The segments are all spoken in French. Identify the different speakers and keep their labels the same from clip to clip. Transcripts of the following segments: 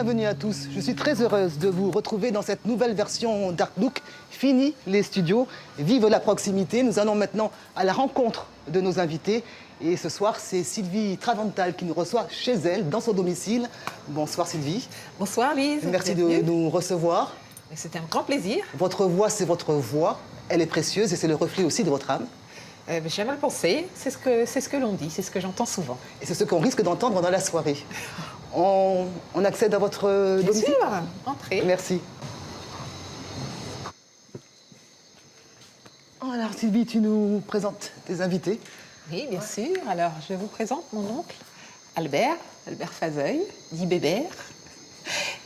Speaker 1: bienvenue à tous. Je suis très heureuse de vous retrouver dans cette nouvelle version d'Art Look. Fini les studios, vive la proximité. Nous allons maintenant à la rencontre de nos invités. Et ce soir, c'est Sylvie Travental qui nous reçoit chez elle, dans son domicile. Bonsoir Sylvie.
Speaker 2: Bonsoir Lise.
Speaker 1: Merci de nous recevoir.
Speaker 2: C'était un grand plaisir.
Speaker 1: Votre voix, c'est votre voix. Elle est précieuse et c'est le reflet aussi de votre âme.
Speaker 2: J'ai mal pensé, c'est ce que l'on dit, c'est ce que j'entends souvent.
Speaker 1: Et c'est ce qu'on risque d'entendre dans la soirée. On accède à votre domicile ?
Speaker 2: Bien sûr, entrez.
Speaker 1: Merci. Alors Sylvie, tu nous présentes tes invités.
Speaker 2: Oui, bien sûr. Alors, je vous présente mon oncle, Albert Fazeuil, dit Bébert,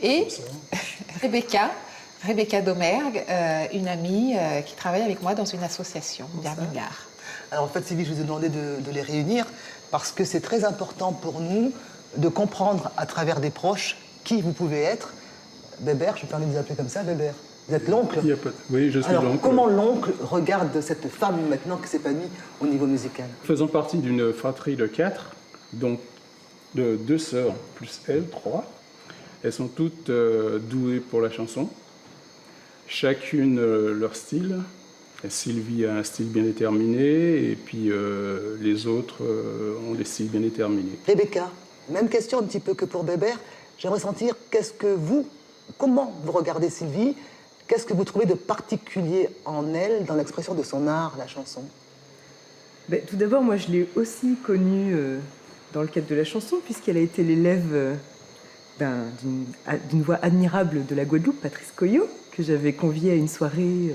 Speaker 2: et Rebecca Domergue, une amie qui travaille avec moi dans une association, Birmingham.
Speaker 1: Alors en fait, Sylvie, je vous ai demandé de les réunir parce que c'est très important pour nous de comprendre à travers des proches qui vous pouvez être. Bébert, je me permets de vous appeler comme ça, Bébert. Vous êtes l'oncle ?
Speaker 3: Oui, je suis l'oncle.
Speaker 1: Alors, comment l'oncle regarde cette femme maintenant qui s'épanouit au niveau musical ?
Speaker 3: Faisant partie d'une fratrie de 4, donc de 2 sœurs plus elle, 3. Elles sont toutes douées pour la chanson. Chacune leur style. Sylvie a un style bien déterminé et puis les autres ont des styles bien déterminés.
Speaker 1: Rebecca, même question un petit peu que pour Bébert. J'aimerais sentir comment vous regardez Sylvie ? Qu'est-ce que vous trouvez de particulier en elle, dans l'expression de son art, la chanson ?
Speaker 4: Tout d'abord, moi, je l'ai aussi connue dans le cadre de la chanson, puisqu'elle a été l'élève d'une voix admirable de la Guadeloupe, Patrice Coyot, que j'avais conviée à une soirée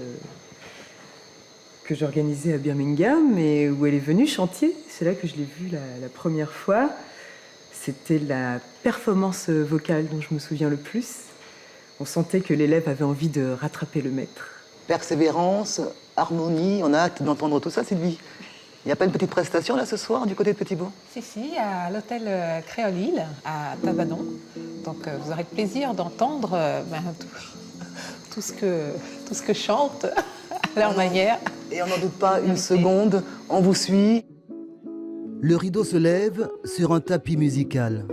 Speaker 4: que j'organisais à Birmingham, et où elle est venue chanter. C'est là que je l'ai vue la première fois. C'était la performance vocale dont je me souviens le plus. On sentait que l'élève avait envie de rattraper le maître.
Speaker 1: Persévérance, harmonie, on a hâte d'entendre tout ça, Sylvie. Il n'y a pas une petite prestation là ce soir du côté de Petit-Bourg ?
Speaker 2: Si, à l'hôtel Créole Île, à Tabanon. Donc vous aurez le plaisir d'entendre tout ce que chantent à leur manière.
Speaker 1: Et on n'en doute pas une seconde, on vous suit. Le rideau se lève sur un tapis musical.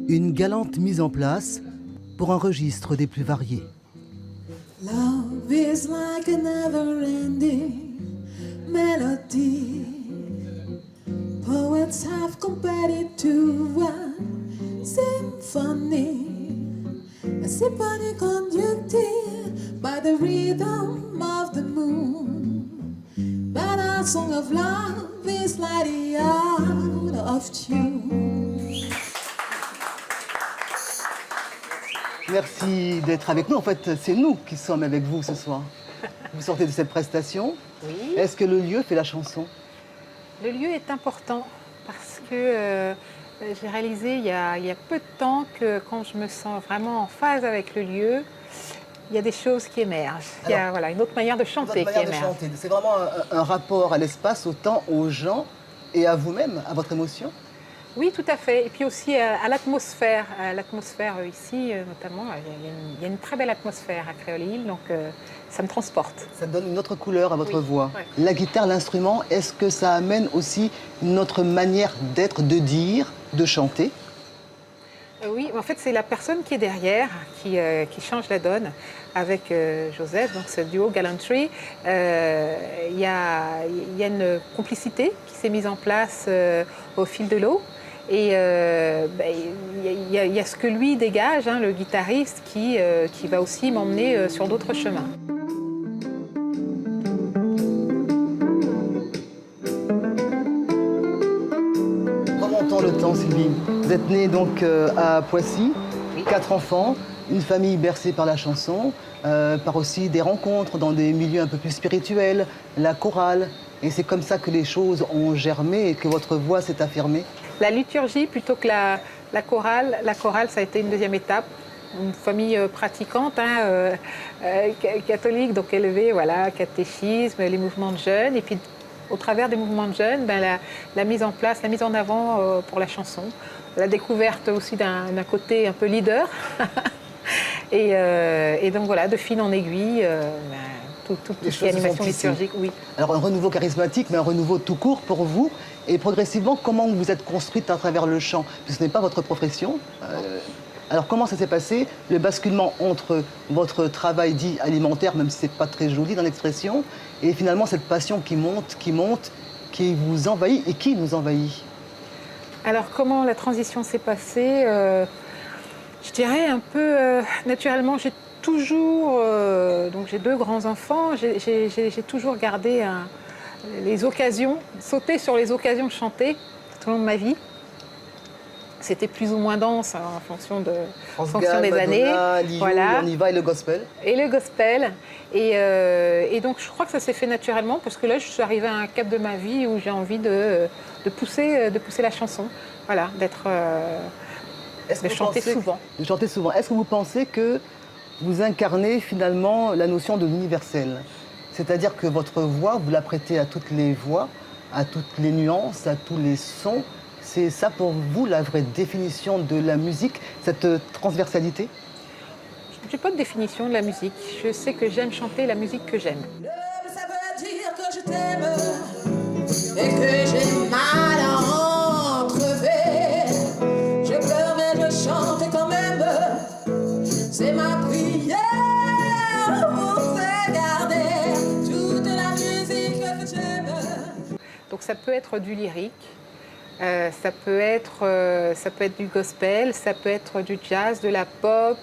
Speaker 1: Une galante mise en place pour un registre des plus variés.
Speaker 5: Love is like a never-ending melody. Poets have compared it to one symphony, a symphony conducted by the rhythm of the moon. But our song of love is slightly out of tune.
Speaker 1: Merci d'être avec nous. En fait, c'est nous qui sommes avec vous ce soir. Vous sortez de cette prestation.
Speaker 2: Oui.
Speaker 1: Est-ce que le lieu fait la chanson ?
Speaker 2: Le lieu est important parce que j'ai réalisé il y a peu de temps que quand je me sens vraiment en phase avec le lieu, il y a des choses qui émergent. Il y a une autre manière de chanter qui émerge.
Speaker 1: C'est vraiment un rapport à l'espace, au temps, aux gens et à vous-même, à votre émotion ?
Speaker 2: Oui, tout à fait. Et puis aussi à l'atmosphère. L'atmosphère ici, notamment, il y a une très belle atmosphère à Créole Île, donc ça me transporte.
Speaker 1: Ça donne une autre couleur à votre voix.
Speaker 2: Ouais.
Speaker 1: La guitare, l'instrument, est-ce que ça amène aussi une autre manière d'être, de dire, de chanter ?
Speaker 2: Oui, en fait, c'est la personne qui est derrière qui change la donne. Avec Joseph, donc ce duo Gallantry, il y a une complicité qui s'est mise en place au fil de l'eau. Et il y a ce que lui dégage, le guitariste, qui va aussi m'emmener sur d'autres chemins.
Speaker 1: Remontons le temps, Sylvie. Vous êtes née donc à Poissy, 4 enfants, une famille bercée par la chanson, par aussi des rencontres dans des milieux un peu plus spirituels, la chorale. Et c'est comme ça que les choses ont germé et que votre voix s'est affirmée.
Speaker 2: La liturgie plutôt que la chorale. La chorale, ça a été une deuxième étape. Une famille pratiquante, catholique, donc élevée, catéchisme, les mouvements de jeunes. Et puis, au travers des mouvements de jeunes, la mise en place, la mise en avant pour la chanson. la découverte aussi d'un côté un peu leader. Et donc voilà, de fil en aiguille, tout ce qui est animation liturgique, oui.
Speaker 1: Alors un renouveau charismatique, mais un renouveau tout court pour vous. Et progressivement, comment vous êtes construite à travers le chant? Puisque ce n'est pas votre profession. Alors comment ça s'est passé, le basculement entre votre travail dit alimentaire, même si ce n'est pas très joli dans l'expression, et finalement cette passion qui monte, qui vous envahit et qui nous envahit?
Speaker 2: Alors comment la transition s'est passée? Je dirais un peu naturellement. J'ai toujours, donc j'ai 2 grands-enfants, j'ai toujours gardé les occasions, sauté sur les occasions de chanter tout au long de ma vie. C'était plus ou moins dense en fonction des années.
Speaker 1: Liu,
Speaker 2: voilà.
Speaker 1: On y va, et le gospel.
Speaker 2: Et le gospel. Et donc je crois que ça s'est fait naturellement parce que là je suis arrivée à un cap de ma vie où j'ai envie de pousser la chanson. Voilà, de chanter souvent.
Speaker 1: De chanter souvent. Est-ce que vous pensez que vous incarnez finalement la notion de l'universel? C'est-à-dire que votre voix, vous la prêtez à toutes les voix, à toutes les nuances, à tous les sons. C'est ça pour vous la vraie définition de la musique, cette transversalité?
Speaker 2: Je n'ai pas de définition de la musique. Je sais que j'aime chanter la musique que j'aime.
Speaker 5: Ça veut dire que je t'aime et que j'ai mal à entrever. Je pleure mais je chante quand même. C'est ma prière pour te garder toute la musique que j'aime.
Speaker 2: Donc ça peut être du lyrique, ça peut être du gospel, ça peut être du jazz, de la pop,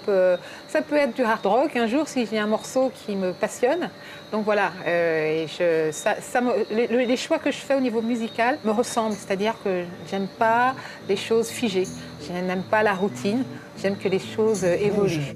Speaker 2: ça peut être du hard rock un jour si j'ai un morceau qui me passionne. Donc voilà, les choix que je fais au niveau musical me ressemblent, c'est-à-dire que j'aime pas les choses figées, je n'aime pas la routine, j'aime que les choses évoluent.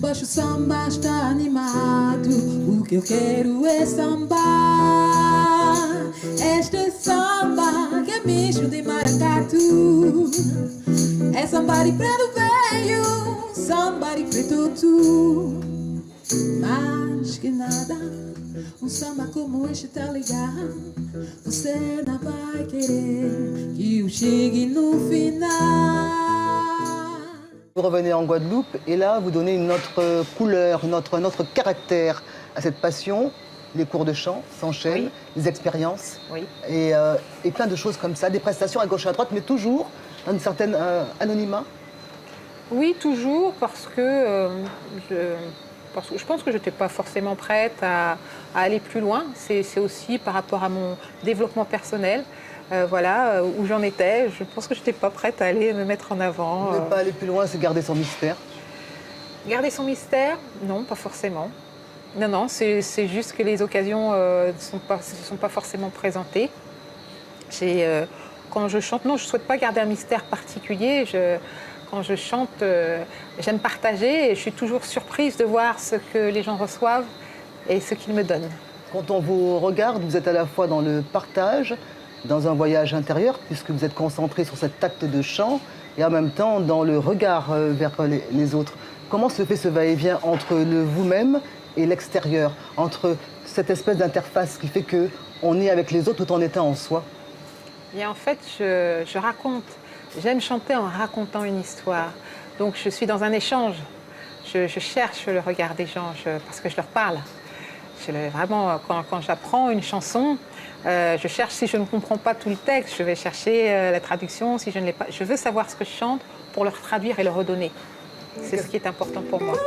Speaker 5: Pois o samba está animado, o que eu quero é sambar. Este samba que é misto de maracatu. É samba de preto velho, samba de preto tu. Mais que nada, samba como este tá legal. Você não vai querer que eu chegue no final.
Speaker 1: Vous revenez en Guadeloupe et là, vous donnez une autre couleur, notre caractère à cette passion. Les cours de chant s'enchaînent,
Speaker 2: oui.
Speaker 1: Les expériences
Speaker 2: oui.
Speaker 1: et plein de choses comme ça, des prestations à gauche et à droite, mais toujours dans une certaine anonymat.
Speaker 2: Oui, toujours, parce que je pense que je n'étais pas forcément prête à aller plus loin. C'est aussi par rapport à mon développement personnel. Voilà, où j'en étais. Je pense que je n'étais pas prête à aller me mettre en avant.
Speaker 1: Ne pas aller plus loin, c'est garder son mystère.
Speaker 2: Garder son mystère? Non, pas forcément. Non, c'est juste que les occasions ne se sont pas forcément présentées. Quand je chante, non, je ne souhaite pas garder un mystère particulier. Quand je chante, j'aime partager et je suis toujours surprise de voir ce que les gens reçoivent et ce qu'ils me donnent.
Speaker 1: Quand on vous regarde, vous êtes à la fois dans le partage, dans un voyage intérieur, puisque vous êtes concentré sur cet acte de chant, et en même temps dans le regard vers les autres. Comment se fait ce va-et-vient entre le vous-même et l'extérieur, entre cette espèce d'interface qui fait qu'on est avec les autres tout en étant en soi?
Speaker 2: Et en fait, je raconte. J'aime chanter en racontant une histoire. Donc je suis dans un échange. Je cherche le regard des gens parce que je leur parle. Vraiment, quand j'apprends une chanson, je cherche, si je ne comprends pas tout le texte, je vais chercher la traduction. Si je ne l'ai pas, je veux savoir ce que je chante pour leur traduire et leur redonner. C'est ce qui est important pour moi.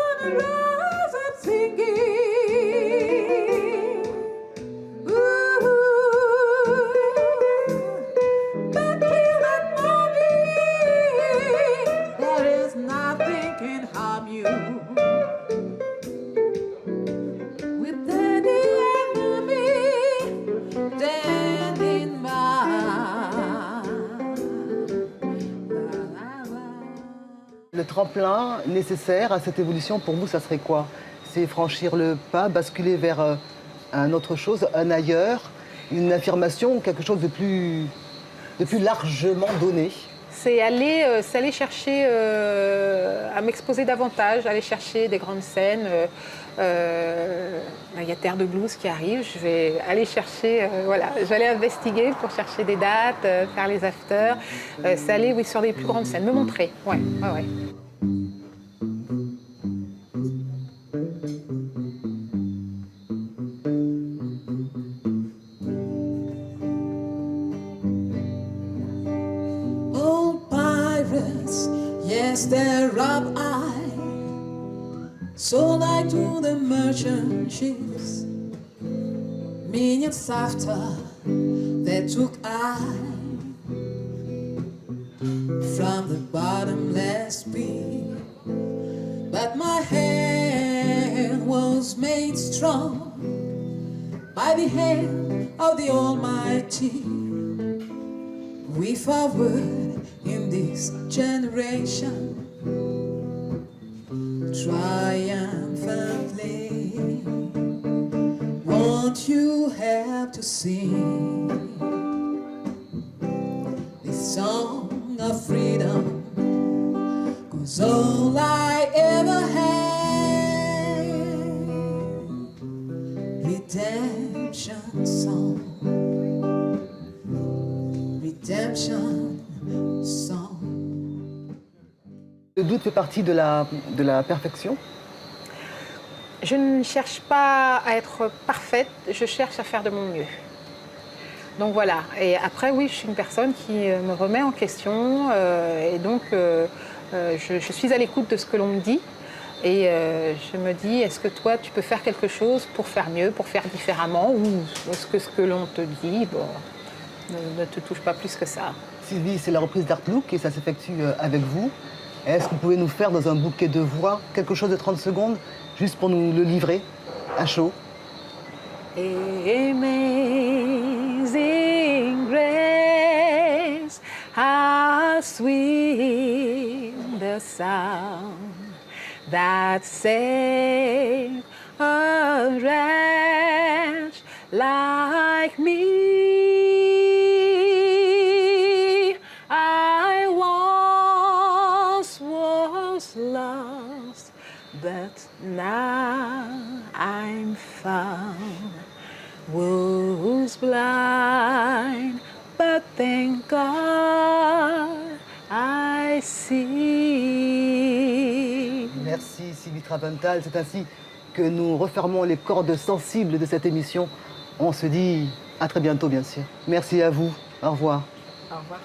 Speaker 1: Le tremplin nécessaire à cette évolution, pour vous, ça serait quoi? C'est franchir le pas, basculer vers un autre chose, un ailleurs, une affirmation, quelque chose de plus largement donné.
Speaker 2: C'est aller chercher à m'exposer davantage, aller chercher des grandes scènes. Il y a Terre de Blues qui arrive, je vais aller chercher, voilà, je vais aller investiguer pour chercher des dates, faire les afters. C'est aller, oui, sur des plus grandes scènes, me montrer. Ouais, ouais, ouais.
Speaker 5: Yes, they rob I, sold I to the merchant ships. Minutes after, they took I from the bottomless pit. But my hand was made strong by the hand of the Almighty. We forward in this generation triumphantly. Won't you help to sing this song of freedom? 'Cause all I ever had, redemption song, redemption song.
Speaker 1: Le doute fait partie de la perfection.
Speaker 2: Je ne cherche pas à être parfaite, je cherche à faire de mon mieux. Donc voilà, et après oui, je suis une personne qui me remet en question et donc je suis à l'écoute de ce que l'on me dit et je me dis, est-ce que toi tu peux faire quelque chose pour faire mieux, pour faire différemment, ou est-ce que ce que l'on te dit bon, ne te touche pas plus que ça.
Speaker 1: Sylvie, c'est la reprise d'Artlook et ça s'effectue avec vous. Est-ce que vous pouvez nous faire dans un bouquet de voix quelque chose de 30 secondes, juste pour nous le livrer à chaud?
Speaker 2: Amazing grace, how sweet the sound that saved a wretch like me. I once was lost, but now I'm found. Was blind, but thank God I see.
Speaker 1: Merci Sylvie Travental. C'est ainsi que nous refermons les cordes sensibles de cette émission. On se dit à très bientôt, bien sûr. Merci à vous. Au revoir.
Speaker 2: Au revoir.